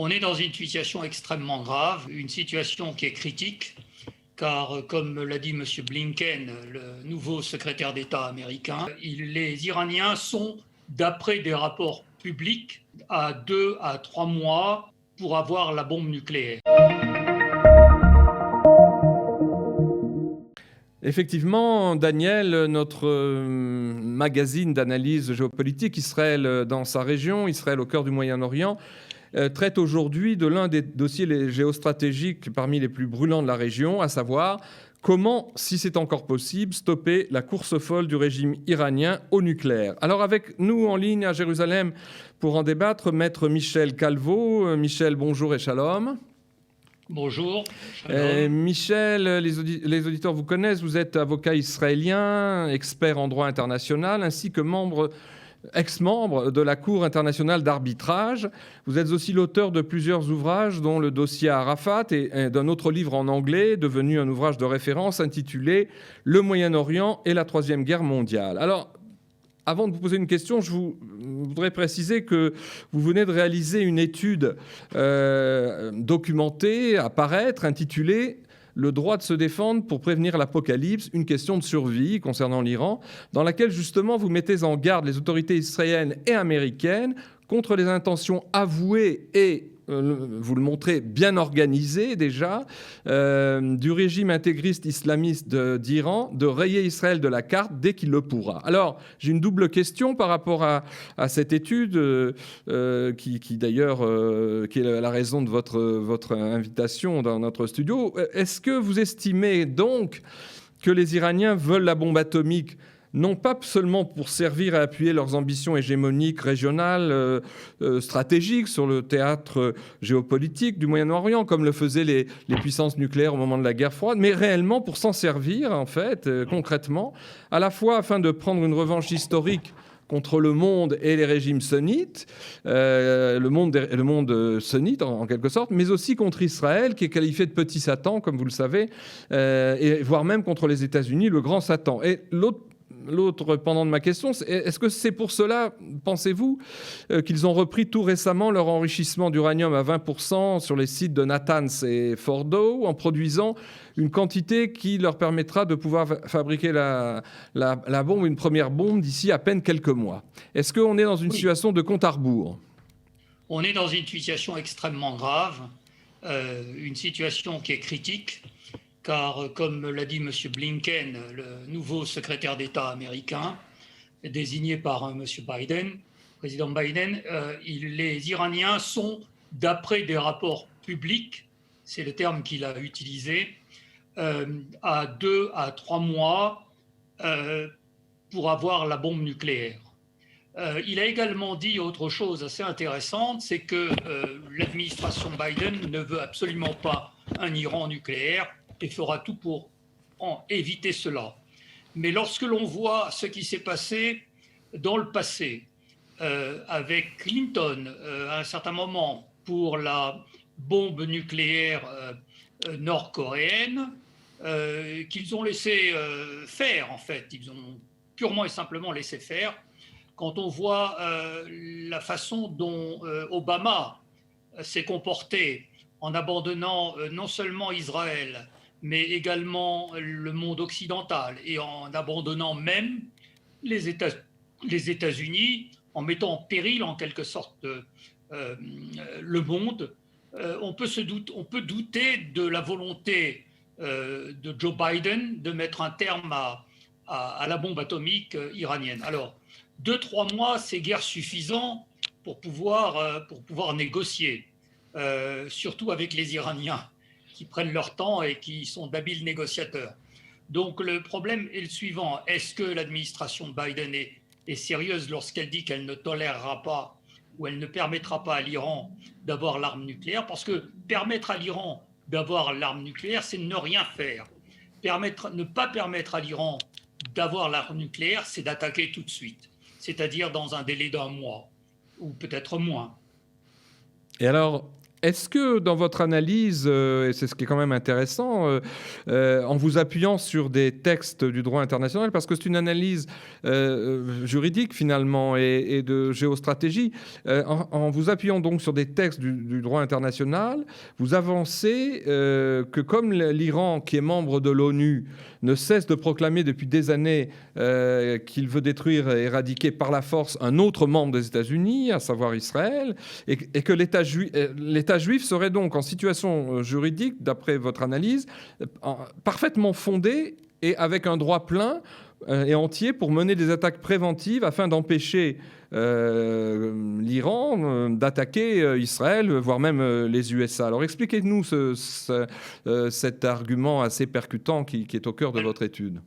On est dans une situation extrêmement grave, une situation qui est critique, car comme l'a dit M. Blinken, le nouveau secrétaire d'État américain, les Iraniens sont, d'après des rapports publics, à 2 à 3 mois pour avoir la bombe nucléaire. Effectivement, Daniel, notre magazine d'analyse géopolitique, Israël dans sa région, Israël au cœur du Moyen-Orient, traite aujourd'hui de l'un des dossiers géostratégiques parmi les plus brûlants de la région, à savoir comment, si c'est encore possible, stopper la course folle du régime iranien au nucléaire. Alors avec nous en ligne à Jérusalem pour en débattre, maître Michel Calvo. Michel, bonjour et shalom. Bonjour. Michel, les auditeurs vous connaissent, vous êtes avocat israélien, expert en droit international, ainsi que ex-membre de la Cour internationale d'arbitrage. Vous êtes aussi l'auteur de plusieurs ouvrages, dont le dossier Arafat et d'un autre livre en anglais, devenu un ouvrage de référence intitulé « Le Moyen-Orient et la Troisième Guerre mondiale ». Alors, avant de vous poser une question, je voudrais préciser que vous venez de réaliser une étude documentée, à paraître, intitulée « Le droit de se défendre pour prévenir l'apocalypse, une question de survie concernant l'Iran », dans laquelle justement vous mettez en garde les autorités israéliennes et américaines contre les intentions avouées et vous le montrez, bien organisé déjà, du régime intégriste islamiste d'Iran de rayer Israël de la carte dès qu'il le pourra. Alors, j'ai une double question par rapport à cette étude, qui d'ailleurs qui est la raison de votre invitation dans notre studio. Est-ce que vous estimez donc que les Iraniens veulent la bombe atomique non pas seulement pour servir à appuyer leurs ambitions hégémoniques régionales, stratégiques sur le théâtre géopolitique du Moyen-Orient, comme le faisaient les puissances nucléaires au moment de la guerre froide, mais réellement pour s'en servir, en fait, concrètement, à la fois afin de prendre une revanche historique contre le monde et les régimes sunnites, le monde sunnite en quelque sorte, mais aussi contre Israël, qui est qualifié de petit Satan, comme vous le savez, et voire même contre les États-Unis, le grand Satan. Et l'autre pendant de ma question, est-ce que c'est pour cela, pensez-vous, qu'ils ont repris tout récemment leur enrichissement d'uranium à 20% sur les sites de Natanz et Fordow, en produisant une quantité qui leur permettra de pouvoir fabriquer la bombe, une première bombe, d'ici à peine quelques mois? Est-ce qu'on est dans une situation de compte à rebours? On est dans une situation extrêmement grave, une situation qui est critique, car comme l'a dit M. Blinken, le nouveau secrétaire d'État américain, désigné par M. Biden, président Biden, les Iraniens sont, d'après des rapports publics, c'est le terme qu'il a utilisé, à 2 à 3 mois pour avoir la bombe nucléaire. Il a également dit autre chose assez intéressante, c'est que l'administration Biden ne veut absolument pas un Iran nucléaire et fera tout pour en éviter cela. Mais lorsque l'on voit ce qui s'est passé dans le passé, avec Clinton à un certain moment pour la bombe nucléaire nord-coréenne, qu'ils ont laissé faire en fait, ils ont purement et simplement laissé faire. Quand on voit la façon dont Obama s'est comporté en abandonnant non seulement Israël, mais également le monde occidental, et en abandonnant même les États-Unis, en mettant en péril en quelque sorte le monde, on peut douter de la volonté de Joe Biden de mettre un terme à la bombe atomique iranienne. Alors, 2-3 mois, c'est guère suffisant pour pouvoir négocier, surtout avec les Iraniens, qui prennent leur temps et qui sont d'habiles négociateurs. Donc le problème est le suivant. Est-ce que l'administration Biden est sérieuse lorsqu'elle dit qu'elle ne tolérera pas ou elle ne permettra pas à l'Iran d'avoir l'arme nucléaire? Parce que permettre à l'Iran d'avoir l'arme nucléaire, c'est ne rien faire. Ne pas permettre à l'Iran d'avoir l'arme nucléaire, c'est d'attaquer tout de suite, c'est-à-dire dans un délai d'1 mois ou peut-être moins. Et alors, Est-ce que dans votre analyse, et c'est ce qui est quand même intéressant, en vous appuyant sur des textes du droit international, parce que c'est une analyse juridique finalement et de géostratégie, en vous appuyant donc sur des textes du droit international, vous avancez que comme l'Iran, qui est membre de l'ONU, ne cesse de proclamer depuis des années qu'il veut détruire et éradiquer par la force un autre membre des États-Unis, à savoir Israël, et que l'État juif serait donc en situation juridique, d'après votre analyse, parfaitement fondé et avec un droit plein et entier pour mener des attaques préventives afin d'empêcher l'Iran d'attaquer Israël, voire même les USA. Alors expliquez-nous cet argument assez percutant qui est au cœur de votre étude.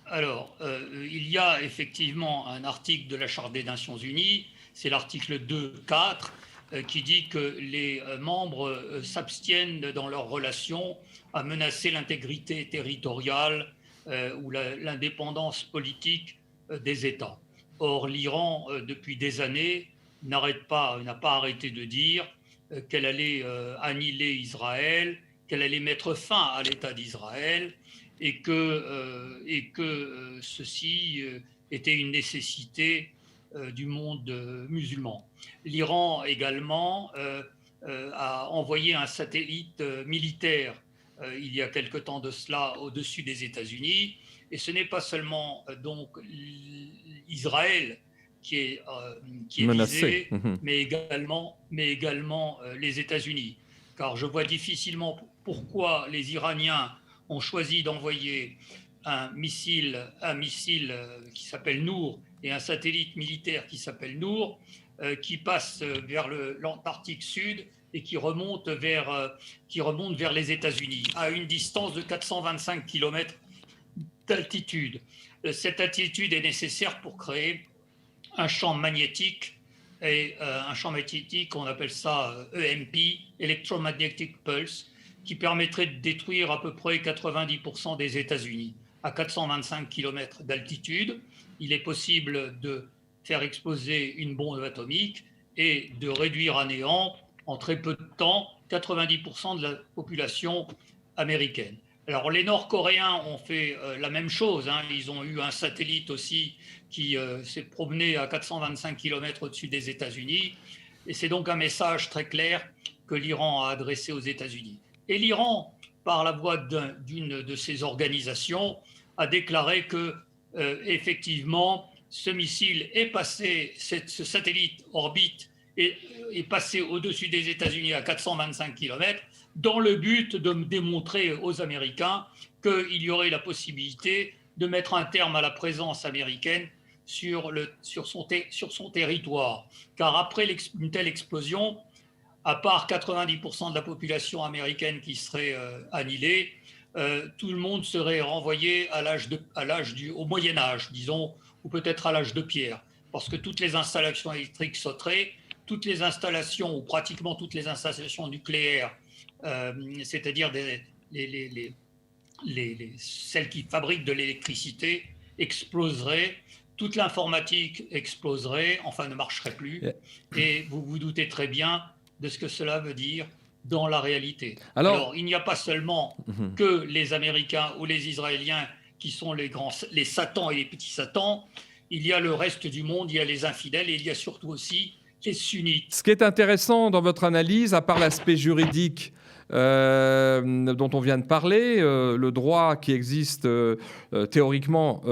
Alors, il y a effectivement un article de la Charte des Nations Unies, c'est l'article 2.4, qui dit que les membres s'abstiennent dans leurs relations à menacer l'intégrité territoriale ou l'indépendance politique des États. Or, l'Iran, depuis des années, n'a pas arrêté de dire qu'elle allait annihiler Israël, qu'elle allait mettre fin à l'État d'Israël et que ceci était une nécessité du monde musulman. L'Iran également a envoyé un satellite militaire il y a quelque temps de cela au-dessus des États-Unis, et ce n'est pas seulement donc Israël qui est menacé, visé, mais également les États-Unis. Car je vois difficilement pourquoi les Iraniens ont choisi d'envoyer un missile qui s'appelle Nour et un satellite militaire qui s'appelle Nour, qui passe vers l'Antarctique Sud et qui remonte vers les États-Unis, à une distance de 425 km d'altitude. Cette altitude est nécessaire pour créer un champ magnétique, et un champ magnétique, on appelle ça EMP, Electromagnetic Pulse, qui permettrait de détruire à peu près 90% des États-Unis. À 425 km d'altitude, il est possible de faire exploser une bombe atomique et de réduire à néant, en très peu de temps, 90% de la population américaine. Alors, les Nord-Coréens ont fait la même chose. Ils ont eu un satellite aussi qui s'est promené à 425 km au-dessus des États-Unis. Et c'est donc un message très clair que l'Iran a adressé aux États-Unis. Et l'Iran, par la voix d'une de ces organisations, a déclaré que, effectivement, ce missile est passé, ce satellite orbite est passé au-dessus des États-Unis à 425 km, dans le but de démontrer aux Américains qu'il y aurait la possibilité de mettre un terme à la présence américaine sur son territoire. Car après une telle explosion, à part 90% de la population américaine qui serait annihilée, tout le monde serait renvoyé au Moyen-Âge, disons, ou peut-être à l'âge de pierre, parce que toutes les installations électriques sauteraient, toutes les installations, ou pratiquement toutes les installations nucléaires, c'est-à-dire celles qui fabriquent de l'électricité, exploseraient, toute l'informatique exploserait, enfin ne marcherait plus, et vous vous doutez très bien de ce que cela veut dire dans la réalité. Alors il n'y a pas seulement que les Américains ou les Israéliens qui sont les satans et les petits satans, il y a le reste du monde, il y a les infidèles et il y a surtout aussi les sunnites. Ce qui est intéressant dans votre analyse, à part l'aspect juridique dont on vient de parler, le droit qui existe théoriquement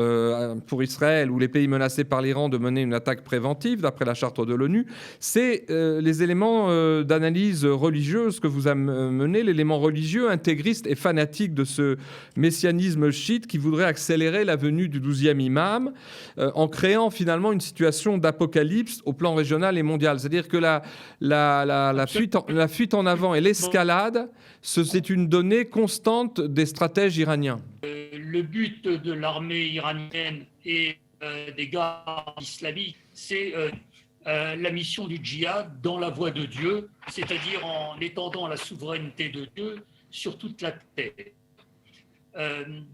pour Israël ou les pays menacés par l'Iran de mener une attaque préventive d'après la charte de l'ONU, c'est les éléments d'analyse religieuse que vous amenez, l'élément religieux, intégriste et fanatique de ce messianisme chiite qui voudrait accélérer la venue du 12e imam en créant finalement une situation d'apocalypse au plan régional et mondial. C'est-à-dire que la fuite en avant et l'escalade, c'est une donnée constante des stratèges iraniens. Le but de l'armée iranienne et des gardes islamiques, c'est la mission du djihad dans la voie de Dieu, c'est-à-dire en étendant la souveraineté de Dieu sur toute la terre.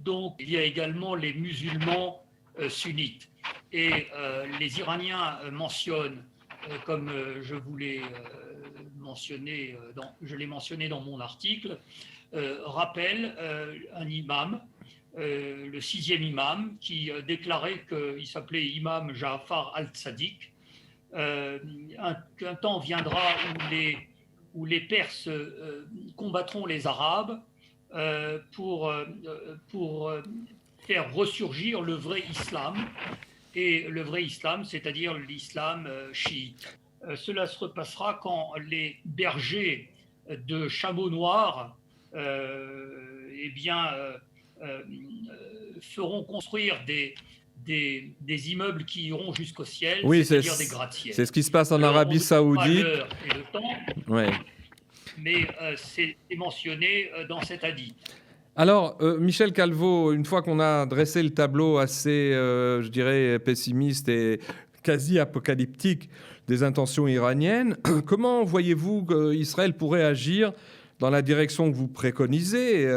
Donc, il y a également les musulmans sunnites. Et les Iraniens mentionnent, comme je vous l'ai je l'ai mentionné dans mon article, rappelle un imam, le 6e imam, qui déclarait qu'il s'appelait imam Ja'far al-Sadiq. Qu'un temps viendra où les Perses combattront les Arabes pour faire ressurgir le vrai islam, et le vrai islam, c'est-à-dire l'islam chiite. Cela se repassera quand les bergers de chameaux noirs feront construire des immeubles qui iront jusqu'au ciel, oui, c'est-à-dire des gratte-ciels. C'est ce qui se passe en Arabie Saoudite. L'heure et le temps, ouais. Mais c'est mentionné dans cet hadith. Alors, Michel Calvo, une fois qu'on a dressé le tableau assez, je dirais, pessimiste et quasi apocalyptique des intentions iraniennes, comment voyez-vous qu'Israël pourrait agir dans la direction que vous préconisez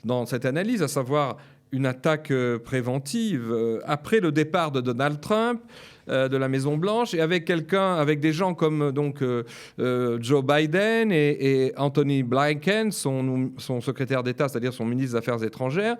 dans cette analyse, à savoir une attaque préventive après le départ de Donald Trump de la Maison-Blanche, et avec des gens comme Joe Biden et Anthony Blinken, son secrétaire d'État, c'est-à-dire son ministre des Affaires étrangères,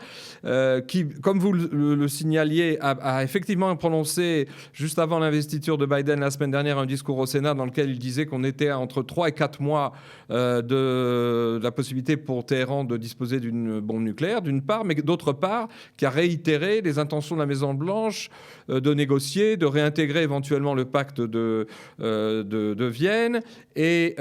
qui, comme vous le signaliez, a effectivement prononcé juste avant l'investiture de Biden la semaine dernière un discours au Sénat dans lequel il disait qu'on était entre 3 et 4 mois de la possibilité pour Téhéran de disposer d'une bombe nucléaire, d'une part, mais d'autre part, qui a réitéré les intentions de la Maison-Blanche de négocier, de réintégrer éventuellement le pacte de Vienne, et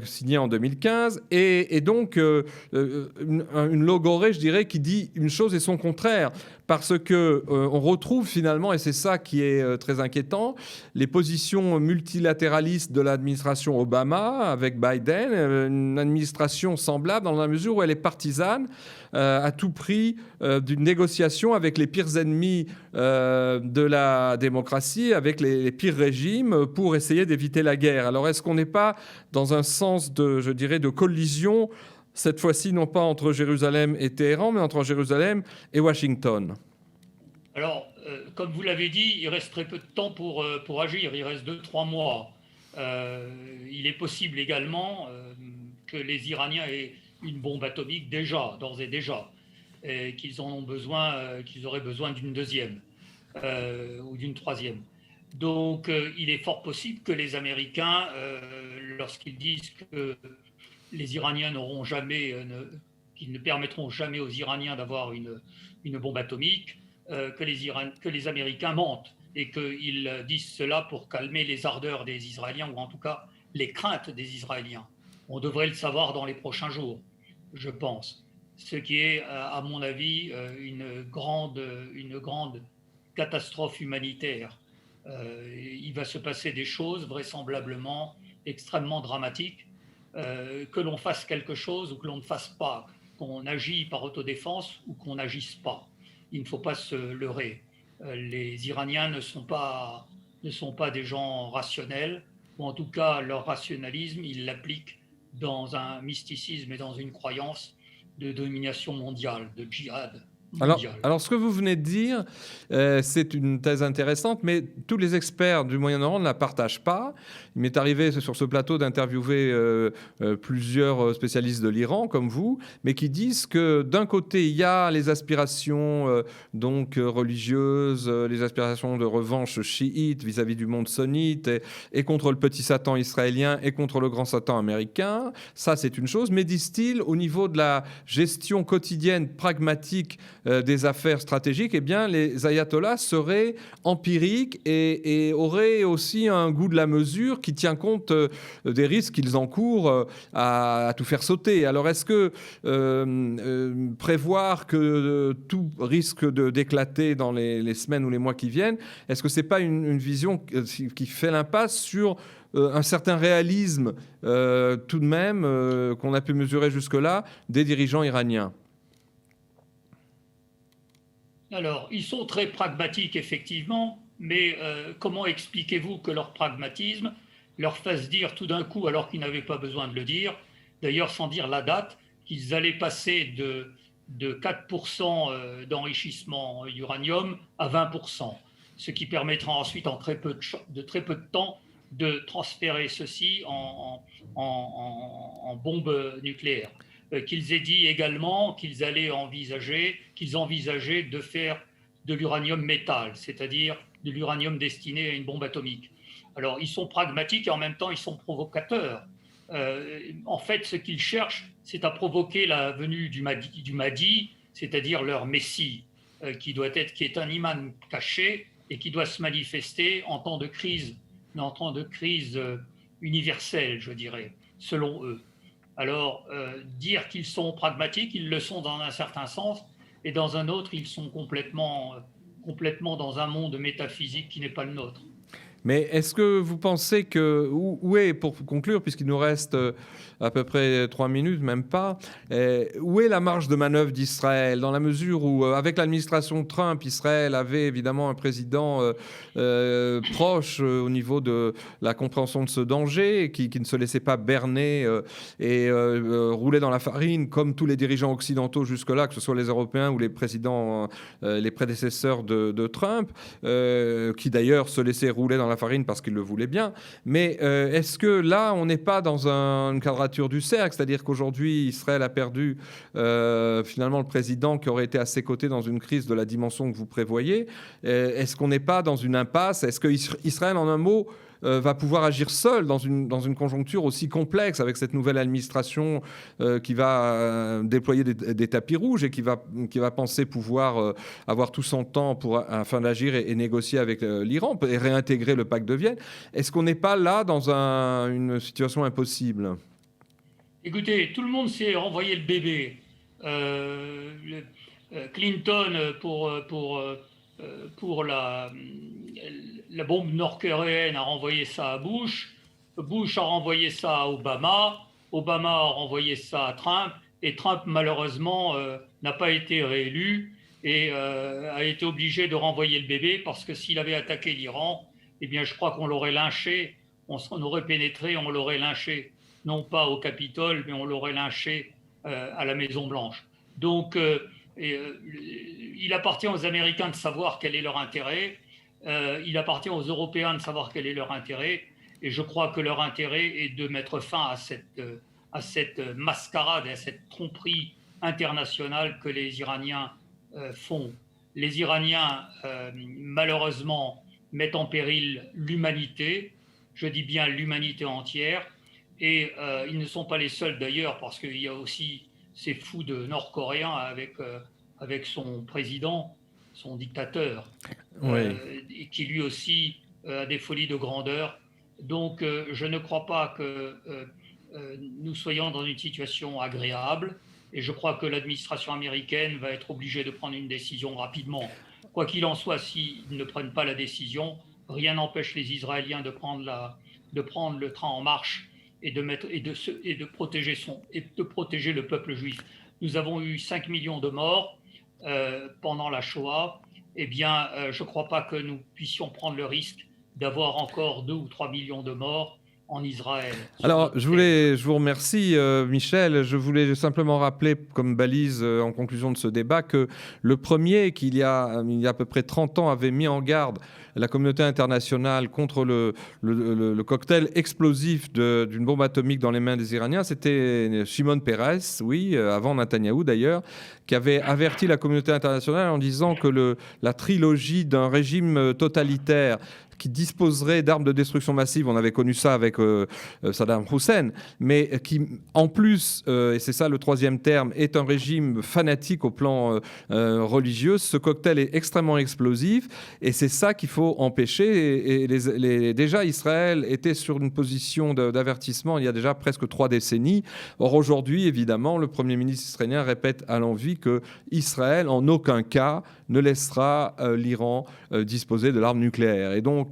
signé en 2015, et donc une logorée, je dirais, qui dit une chose et son contraire, parce que on retrouve finalement, et c'est ça qui est très inquiétant, les positions multilatéralistes de l'administration Obama avec Biden, une administration semblable dans la mesure où elle est partisane à tout prix d'une négociation avec les pires ennemis de la démocratie, avec les pires régimes, pour essayer d'éviter la guerre. Alors est-ce qu'on n'est pas dans un sens je dirais, de collision, cette fois-ci non pas entre Jérusalem et Téhéran, mais entre Jérusalem et Washington? Alors, comme vous l'avez dit, il reste très peu de temps pour agir, il reste 2-3 mois. Il est possible également que les Iraniens aient une bombe atomique d'ores et déjà, et qu'ils auraient besoin d'une deuxième ou d'une troisième. Donc, il est fort possible que les Américains, lorsqu'ils disent que les Iraniens qu'ils ne permettront jamais aux Iraniens d'avoir une bombe atomique, que les Américains mentent, et qu'ils disent cela pour calmer les ardeurs des Israéliens, ou en tout cas les craintes des Israéliens. On devrait le savoir dans les prochains jours, je pense. Ce qui est, à mon avis, une grande catastrophe humanitaire. Il va se passer des choses vraisemblablement extrêmement dramatiques, que l'on fasse quelque chose ou que l'on ne fasse pas, qu'on agisse par autodéfense ou qu'on n'agisse pas. Il ne faut pas se leurrer. Les Iraniens ne sont pas des gens rationnels, ou en tout cas leur rationalisme, ils l'appliquent dans un mysticisme et dans une croyance de domination mondiale, de djihad. Alors, ce que vous venez de dire, c'est une thèse intéressante, mais tous les experts du Moyen-Orient ne la partagent pas. Il m'est arrivé sur ce plateau d'interviewer plusieurs spécialistes de l'Iran, comme vous, mais qui disent que d'un côté, il y a les aspirations religieuses, les aspirations de revanche chiites vis-à-vis du monde sunnite, et contre le petit Satan israélien et contre le grand Satan américain. Ça, c'est une chose. Mais disent-ils, au niveau de la gestion quotidienne, pragmatique, des affaires stratégiques, eh bien, les ayatollahs seraient empiriques et auraient aussi un goût de la mesure qui tient compte des risques qu'ils encourent à tout faire sauter. Alors, est-ce que prévoir que tout risque d'éclater dans les semaines ou les mois qui viennent, est-ce que ce n'est pas une vision qui fait l'impasse sur un certain réalisme tout de même qu'on a pu mesurer jusque-là des dirigeants iraniens? Alors, ils sont très pragmatiques, effectivement, mais comment expliquez-vous que leur pragmatisme leur fasse dire tout d'un coup, alors qu'ils n'avaient pas besoin de le dire, d'ailleurs sans dire la date, qu'ils allaient passer de 4% d'enrichissement uranium à 20%, ce qui permettra ensuite, en très peu de temps, de transférer ceci en bombe nucléaire. Qu'ils aient dit également qu'ils envisageaient de faire de l'uranium métal, c'est-à-dire de l'uranium destiné à une bombe atomique. Alors, ils sont pragmatiques et en même temps, ils sont provocateurs. En fait, ce qu'ils cherchent, c'est à provoquer la venue du Mahdi, c'est-à-dire leur Messie, qui est un imam caché et qui doit se manifester en temps de crise universelle, je dirais, selon eux. Alors, dire qu'ils sont pragmatiques, ils le sont dans un certain sens, et dans un autre, ils sont complètement dans un monde métaphysique qui n'est pas le nôtre. Mais est-ce que vous pensez que, où est, pour conclure, puisqu'il nous reste à peu près 3 minutes, même pas, où est la marge de manœuvre d'Israël, dans la mesure où, avec l'administration Trump, Israël avait évidemment un président proche au niveau de la compréhension de ce danger, qui ne se laissait pas berner et rouler dans la farine, comme tous les dirigeants occidentaux jusque-là, que ce soit les Européens ou les présidents, les prédécesseurs de Trump, qui d'ailleurs se laissaient rouler dans la farine parce qu'il le voulait bien. Mais est-ce que là, on n'est pas dans une quadrature du cercle? C'est-à-dire qu'aujourd'hui, Israël a perdu finalement le président qui aurait été à ses côtés dans une crise de la dimension que vous prévoyez. Est-ce qu'on n'est pas dans une impasse? Est-ce qu'Israël, en un mot, va pouvoir agir seul dans une conjoncture aussi complexe avec cette nouvelle administration qui va déployer des tapis rouges et qui va penser pouvoir avoir tout son temps afin d'agir et négocier avec l'Iran et réintégrer le pacte de Vienne. Est-ce qu'on n'est pas là dans une situation impossible? Écoutez, tout le monde s'est renvoyé le bébé. Clinton pour la bombe nord-coréenne a renvoyé ça à Bush. Bush a renvoyé ça à Obama. Obama a renvoyé ça à Trump. Et Trump, malheureusement, n'a pas été réélu et a été obligé de renvoyer le bébé parce que s'il avait attaqué l'Iran, eh bien, je crois qu'on l'aurait lynché. On aurait pénétré, on l'aurait lynché. Non pas au Capitole, mais on l'aurait lynché à la Maison-Blanche. Donc, il appartient aux Américains de savoir quel est leur intérêt. Il appartient aux Européens de savoir quel est leur intérêt. Et je crois que leur intérêt est de mettre fin à cette mascarade et à cette tromperie internationale que les Iraniens font. Les Iraniens, malheureusement, mettent en péril l'humanité. Je dis bien l'humanité entière. Et ils ne sont pas les seuls d'ailleurs, parce qu'il y a aussi ces fous de Nord-Coréens avec son président, son dictateur, et qui lui aussi a des folies de grandeur. Donc je ne crois pas que nous soyons dans une situation agréable, et je crois que l'administration américaine va être obligée de prendre une décision rapidement. Quoi qu'il en soit, s'ils ne prennent pas la décision, rien n'empêche les Israéliens de prendre le train en marche et de protéger le peuple juif. Nous avons eu 5 millions de morts pendant la Shoah. Eh bien, je ne crois pas que nous puissions prendre le risque d'avoir encore 2 ou 3 millions de morts en Israël. Alors, je vous remercie, Michel. Je voulais simplement rappeler, comme balise en conclusion de ce débat, que le premier, il y a à peu près 30 ans, avait mis en garde la communauté internationale contre le cocktail explosif d'une bombe atomique dans les mains des Iraniens, c'était Shimon Peres, oui, avant Netanyahou d'ailleurs, qui avait averti la communauté internationale en disant que la trilogie d'un régime totalitaire qui disposerait d'armes de destruction massive, on avait connu ça avec Saddam Hussein, mais qui, en plus, et c'est ça le troisième terme, est un régime fanatique au plan religieux. Ce cocktail est extrêmement explosif, et c'est ça qu'il faut empêcher. Et déjà, Israël était sur une position d'avertissement il y a déjà presque 3 décennies. Or, aujourd'hui, évidemment, le Premier ministre israélien répète à l'envi que Israël, en aucun cas, ne laissera l'Iran disposer de l'arme nucléaire. Et donc,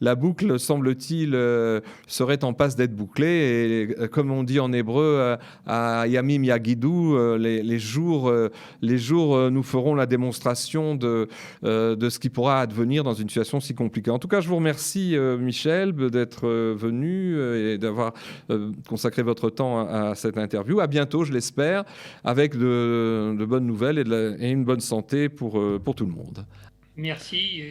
la boucle, semble-t-il, serait en passe d'être bouclée. Et comme on dit en hébreu, à Yamim Yagidou, les jours nous feront la démonstration de ce qui pourra advenir dans une situation si compliquée. En tout cas, je vous remercie, Michel, d'être venu et d'avoir consacré votre temps à cette interview. À bientôt, je l'espère, avec de bonnes nouvelles et une bonne santé pour tout le monde. Merci.